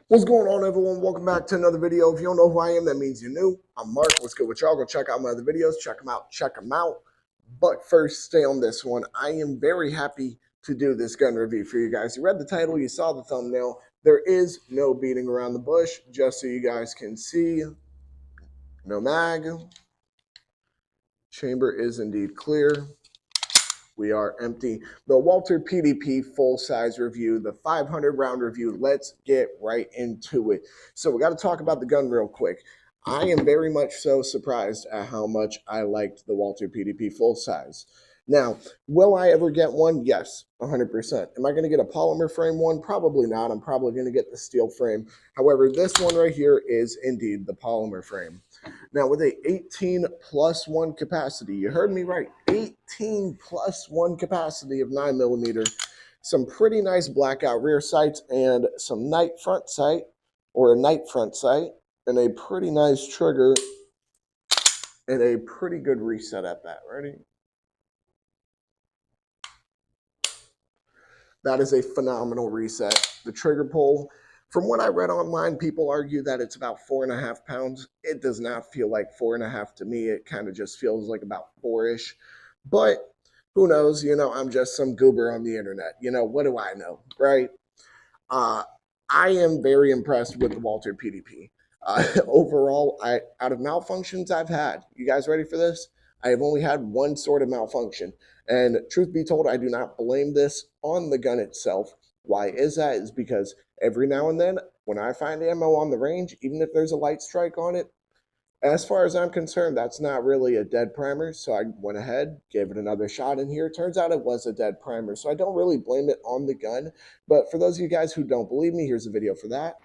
What's going on, everyone? Welcome back to another video. If you don't know who I am, that means you're new. I'm Mark. What's good with y'all? Go check out my other videos. Check them out. Check them out. But first, stay on this one. I am very happy to do this gun review for you guys. You read the title. You saw the thumbnail. There is no beating around the bush, just so you guys can see. No mag. Chamber is indeed clear. We are empty. The Walther PDP full-size review, the 500-round review. Let's get right into it. So we got to talk about the gun real quick. I am very much so surprised at how much I liked the Walther PDP full-size. Now, will I ever get one? Yes, 100%. Am I going to get a polymer frame one? Probably not. I'm probably going to get the steel frame. However, this one right here is indeed the polymer frame. Now, with a 18+1 capacity, you heard me right, 18+1 capacity of 9mm, some pretty nice blackout rear sights and some night front sight, or a night front sight, and a pretty nice trigger, and a pretty good reset at that. Ready? That is a phenomenal reset. The trigger pull, from what I read online, people argue that it's about 4.5 pounds. It does not feel like 4.5 to me. It kind of just feels like about 4-ish. But who knows? You know, I'm just some goober on the internet. You know, what do I know, right? I am very impressed with the Walther PDP. Overall, out of malfunctions I've had, you guys ready for this? I have only had one sort of malfunction. And truth be told, I do not blame this on the gun itself. Why is that? Is because every now and then, when I find ammo on the range, even if there's a light strike on it, as far as I'm concerned, that's not really a dead primer. So I went ahead, gave it another shot in here. Turns out it was a dead primer. So I don't really blame it on the gun. But for those of you guys who don't believe me, here's a video for that.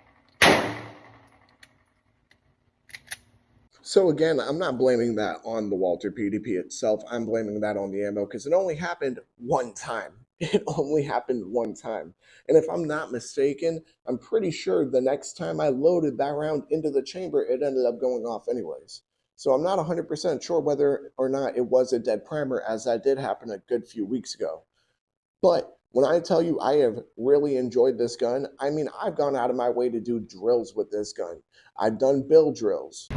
So again, I'm not blaming that on the Walther PDP itself. I'm blaming that on the ammo because it only happened one time. It only happened one time. And if I'm not mistaken, I'm pretty sure the next time I loaded that round into the chamber, it ended up going off anyways. So I'm not 100% sure whether or not it was a dead primer, as that did happen a good few weeks ago. But when I tell you I have really enjoyed this gun, I mean, I've gone out of my way to do drills with this gun. I've done bill drills.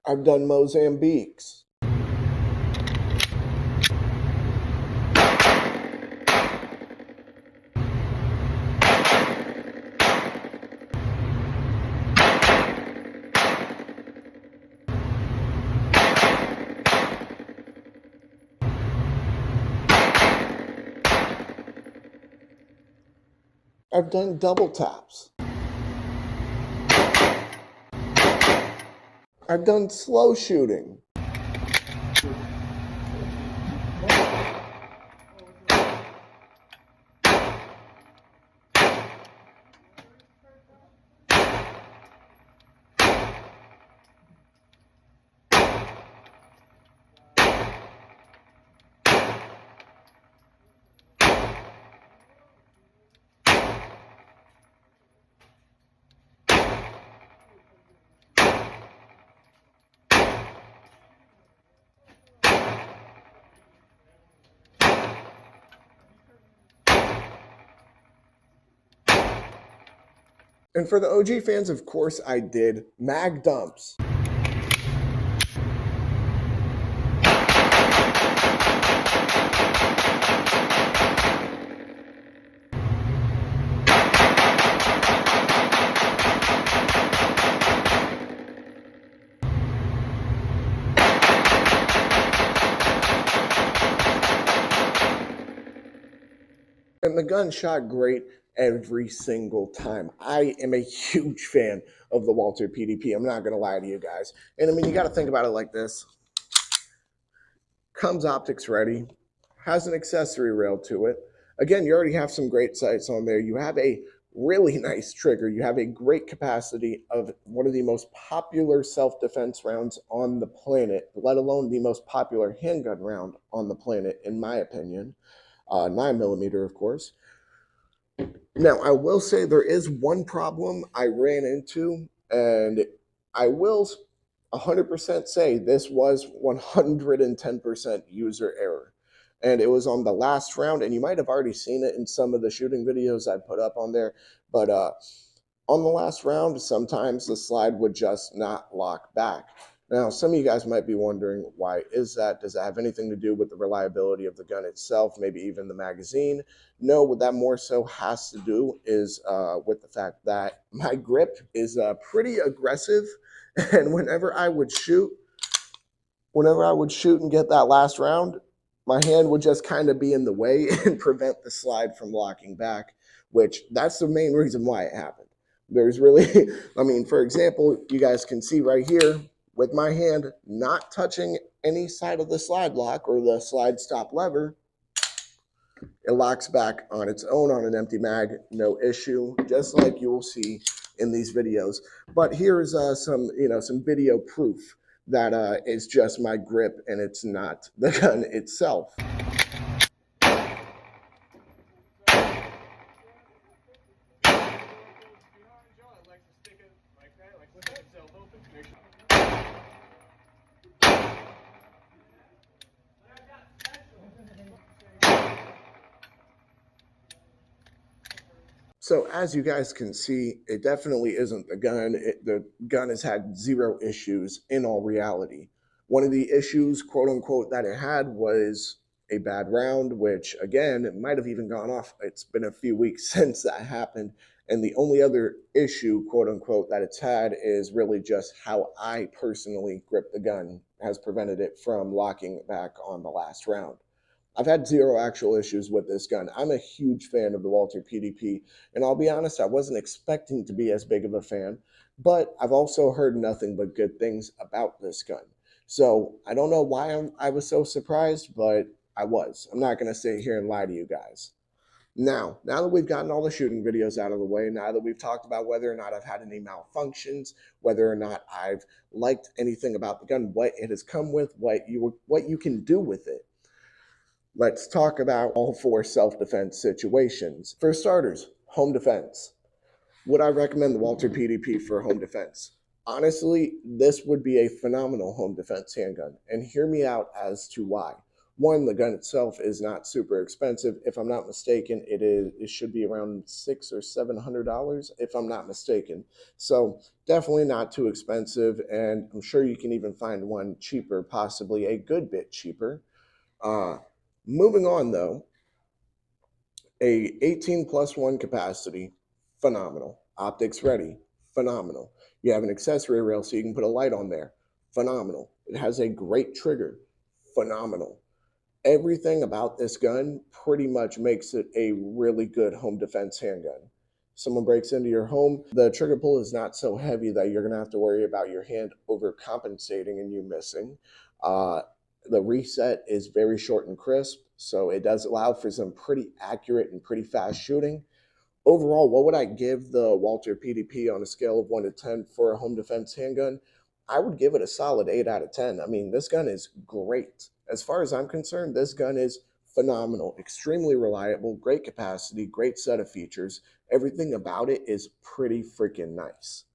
I've done Mozambiques. I've done double taps. I've done slow shooting. And for the OG fans, of course, I did mag dumps. And the gun shot great every single time. I am a huge fan of the Walther PDP. I'm not going to lie to you guys. And I mean, you got to think about it like this. Comes optics ready, has an accessory rail to it. Again, you already have some great sights on there. You have a really nice trigger. You have a great capacity of one of the most popular self-defense rounds on the planet, let alone the most popular handgun round on the planet, in my opinion. 9mm, of course. Now, I will say there is one problem I ran into, and I will 100% say this was 110% user error. And it was on the last round, and you might have already seen it in some of the shooting videos I put up on there. But on the last round, sometimes the slide would just not lock back. Now, some of you guys might be wondering, why is that? Does it have anything to do with the reliability of the gun itself, maybe even the magazine? No, what that more so has to do is with the fact that my grip is pretty aggressive, and whenever I would shoot and get that last round, my hand would just kind of be in the way and prevent the slide from locking back, which that's the main reason why it happened. There's really, I mean, for example, you guys can see right here with my hand not touching any side of the slide lock or the slide stop lever, it locks back on its own on an empty mag, no issue, just like you will see in these videos. But here's some video proof that it's just my grip and it's not the gun itself. So as you guys can see, it definitely isn't the gun. The gun has had zero issues in all reality. One of the issues, quote unquote, that it had was a bad round, which again, it might have even gone off. It's been a few weeks since that happened. And the only other issue, quote unquote, that it's had is really just how I personally grip the gun has prevented it from locking back on the last round. I've had zero actual issues with this gun. I'm a huge fan of the Walther PDP, and I'll be honest, I wasn't expecting to be as big of a fan, but I've also heard nothing but good things about this gun. So I don't know why I was so surprised, but I was. I'm not going to sit here and lie to you guys. Now that we've gotten all the shooting videos out of the way, now that we've talked about whether or not I've had any malfunctions, whether or not I've liked anything about the gun, what it has come with, what you can do with it, let's talk about all four self-defense situations. For starters, home defense. Would I recommend the Walther PDP for home defense? Honestly, this would be a phenomenal home defense handgun, and hear me out as to why. One, the gun itself is not super expensive. If I'm not mistaken, it should be around $600 or $700, if I'm not mistaken. So definitely not too expensive, and I'm sure you can even find one cheaper, possibly a good bit cheaper. Moving on though, a 18+1 capacity, phenomenal. Optics ready, phenomenal. You have an accessory rail so you can put a light on there, phenomenal. It has a great trigger, phenomenal. Everything about this gun pretty much makes it a really good home defense handgun. Someone breaks into your home, the trigger pull is not so heavy that you're going to have to worry about your hand overcompensating and you missing. The reset is very short and crisp, so it does allow for some pretty accurate and pretty fast shooting. Overall, what would I give the Walther PDP on a scale of 1 to 10 for a home defense handgun? I would give it a solid 8 out of 10. I mean, this gun is great. As far as I'm concerned, this gun is phenomenal, extremely reliable, great capacity, great set of features. Everything about it is pretty freaking nice.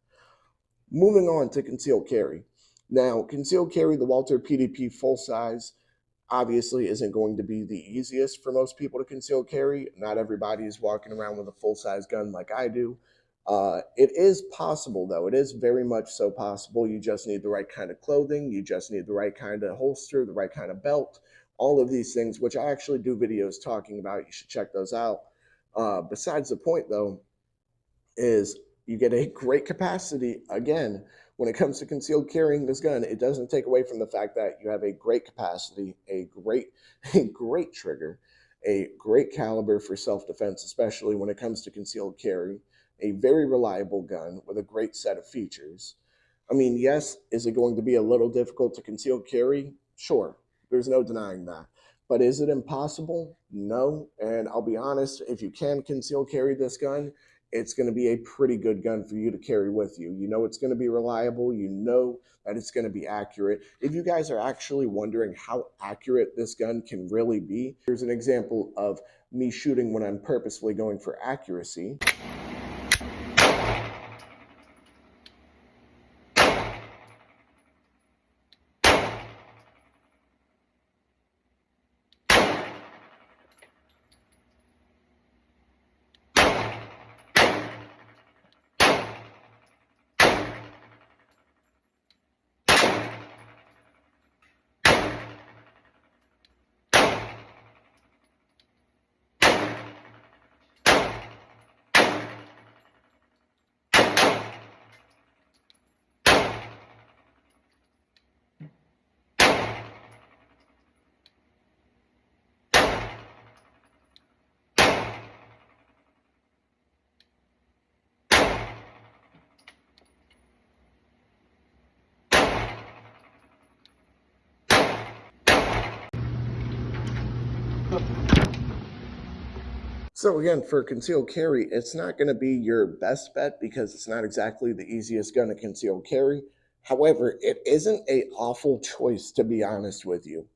Moving on to concealed carry. Now, concealed carry, the Walther PDP full size, obviously isn't going to be the easiest for most people to conceal carry. Not everybody is walking around with a full-size gun like I do. It is possible, though. It is very much so possible. You just need the right kind of clothing. You just need the right kind of holster, the right kind of belt, all of these things, which I actually do videos talking about. You should check those out. Besides the point, though, is you get a great capacity. Again, when it comes to concealed carrying this gun, it doesn't take away from the fact that you have a great capacity, a great trigger, a great caliber for self-defense, especially when it comes to concealed carry, a very reliable gun with a great set of features. I mean, yes, is it going to be a little difficult to conceal carry? Sure, there's no denying that. But is it impossible? No. And I'll be honest, if you can conceal carry this gun, it's going to be a pretty good gun for you to carry with you. You know it's going to be reliable. You know that it's going to be accurate. If you guys are actually wondering how accurate this gun can really be, here's an example of me shooting when I'm purposefully going for accuracy. So again, for concealed carry, it's not going to be your best bet because it's not exactly the easiest gun to conceal carry. However, it isn't a awful choice, to be honest with you.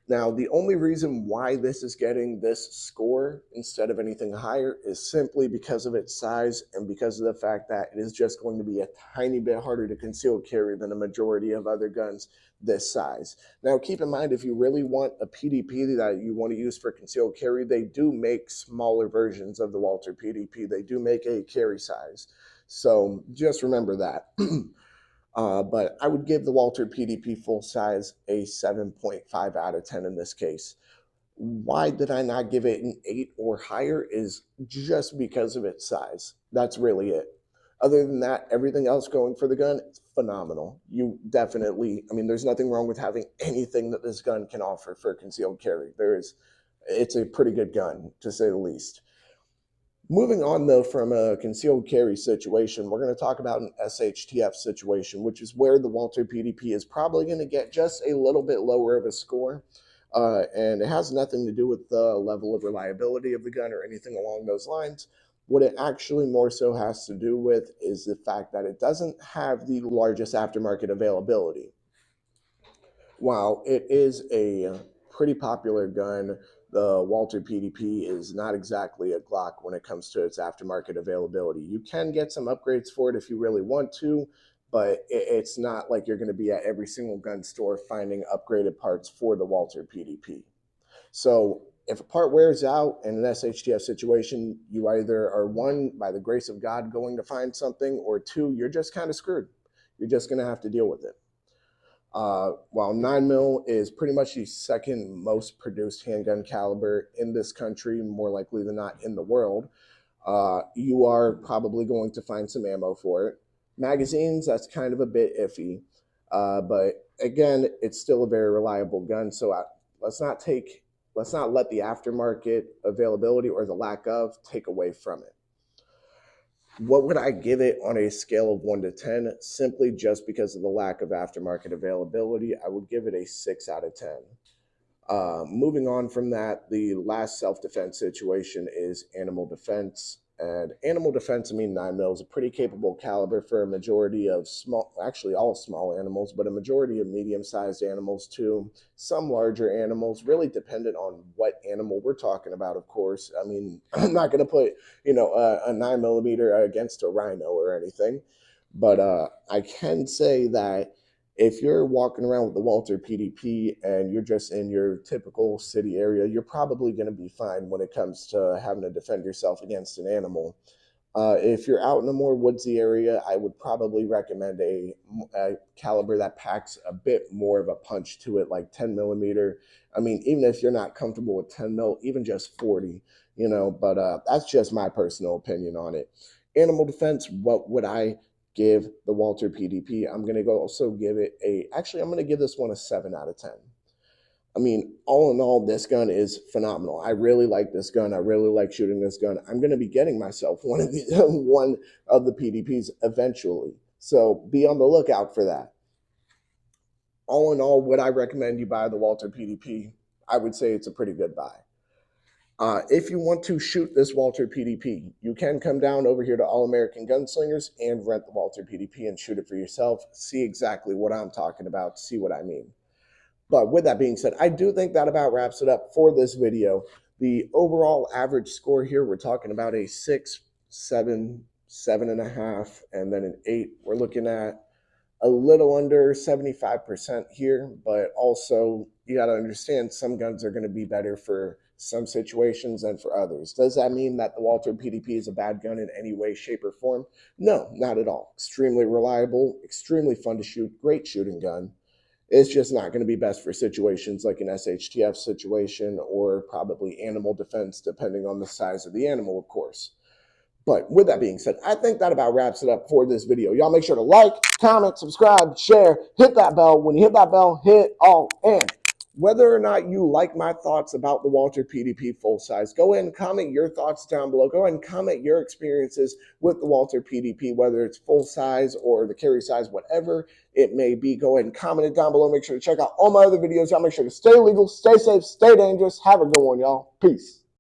Now, the only reason why this is getting this score instead of anything higher is simply because of its size and because of the fact that it is just going to be a tiny bit harder to conceal carry than a majority of other guns this size. Now, keep in mind, if you really want a PDP that you want to use for concealed carry, they do make smaller versions of the Walther PDP. They do make a carry size. So just remember that. But I would give the Walther PDP full size a 7.5 out of 10 in this case. Why did I not give it an 8 or higher is just because of its size. That's really it. Other than that, everything else going for the gun is phenomenal. You definitely, I mean, there's nothing wrong with having anything that this gun can offer for concealed carry. It's a pretty good gun, to say the least. Moving on, though, from a concealed carry situation, we're going to talk about an SHTF situation, which is where the Walther PDP is probably going to get just a little bit lower of a score. And it has nothing to do with the level of reliability of the gun or anything along those lines. What it actually more so has to do with is the fact that it doesn't have the largest aftermarket availability. While it is a pretty popular gun, the Walther PDP is not exactly a Glock when it comes to its aftermarket availability. You can get some upgrades for it if you really want to, but it's not like you're going to be at every single gun store finding upgraded parts for the Walther PDP. So if a part wears out in an SHTF situation, you either are, one, by the grace of God, going to find something, or two, you're just kind of screwed. You're just going to have to deal with it. While 9mm is pretty much the second most produced handgun caliber in this country, more likely than not in the world, you are probably going to find some ammo for it. Magazines, that's kind of a bit iffy, but again, it's still a very reliable gun. So let's not let the aftermarket availability or the lack of take away from it. What would I give it on a scale of 1 to 10? Simply just because of the lack of aftermarket availability, I would give it a 6 out of 10. Moving on from that, the last self-defense situation is animal defense. And animal defense, I mean, 9mm is a pretty capable caliber for a majority of actually all small animals, but a majority of medium-sized animals too. Some larger animals, really dependent on what animal we're talking about, of course. I mean, I'm not going to put, a 9mm against a rhino or anything. But I can say that if you're walking around with the Walther PDP and you're just in your typical city area, you're probably going to be fine when it comes to having to defend yourself against an animal. If you're out in a more woodsy area, I would probably recommend a caliber that packs a bit more of a punch to it, like 10mm. I mean, even if you're not comfortable with 10mm, even just 40, but that's just my personal opinion on it. Animal defense, what would I give the Walther PDP? I'm going to also give it I'm going to give this one a 7 out of 10. I mean, all in all, this gun is phenomenal. I really like this gun. I really like shooting this gun. I'm going to be getting myself one of the PDPs eventually. So be on the lookout for that. All in all, would I recommend you buy the Walther PDP? I would say it's a pretty good buy. If you want to shoot this Walther PDP, you can come down over here to All American Gunslingers and rent the Walther PDP and shoot it for yourself. See exactly what I'm talking about. See what I mean. But with that being said, I do think that about wraps it up for this video. The overall average score here, we're talking about a 6, 7, 7.5, and then an 8. We're looking at a little under 75% here, but also you got to understand some guns are going to be better for some situations than for others. Does that mean that the Walther PDP is a bad gun in any way, shape, or form? No, not at all. Extremely reliable, extremely fun to shoot, great shooting gun. It's just not going to be best for situations like an SHTF situation or probably animal defense, depending on the size of the animal, of course. But with that being said, I think that about wraps it up for this video. Y'all make sure to like, comment, subscribe, share, hit that bell. When you hit that bell, hit all, and Whether or not you like my thoughts about the Walther PDP full size, go ahead and comment your thoughts down below. Go ahead and comment your experiences with the Walther PDP, whether it's full size or the carry size, whatever it may be. Go ahead and comment it down below. Make sure to check out all my other videos. Y'all make sure to stay legal, stay safe, stay dangerous. Have a good one, y'all. Peace.